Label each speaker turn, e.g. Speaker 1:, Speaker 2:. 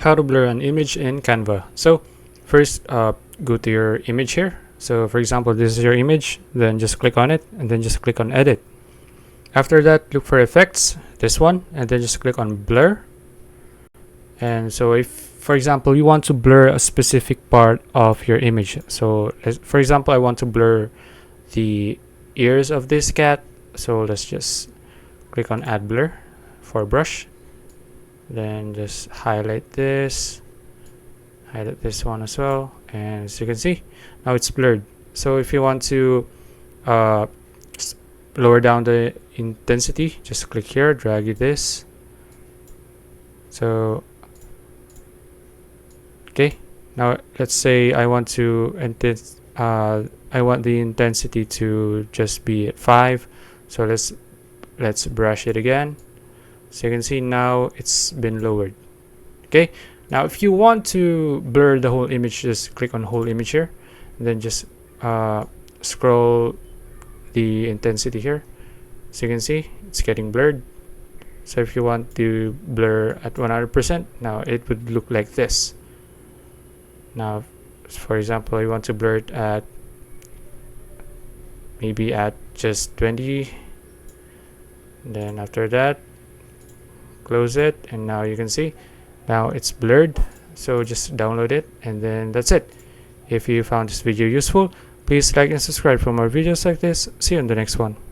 Speaker 1: How to blur an image in Canva. So first, go to your image here. So for example, this is your image, then just click on it and then just click on edit. After that, look for effects, this one, and then just click on blur. And so if, for example, you want to blur a specific part of your image, so for example, I want to blur the ears of this cat, so let's just click on add blur for brush, then just highlight this one as well, and as you can see, now it's blurred. So if you want to lower down the intensity, just click here, drag this. So okay, now let's say I want to I want the intensity to just be at 5. So let's brush it again. So you can see now it's been lowered. Okay, now if you want to blur the whole image, just click on whole image here, and then just scroll the intensity here. So you can see it's getting blurred. So if you want to blur at 100%, now it would look like this. Now for example, you want to blur it at maybe at just 20, then after that close it, and now you can see now it's blurred. So just download it, and then that's it. If you found this video useful, please like and subscribe for more videos like this. See you in the next one.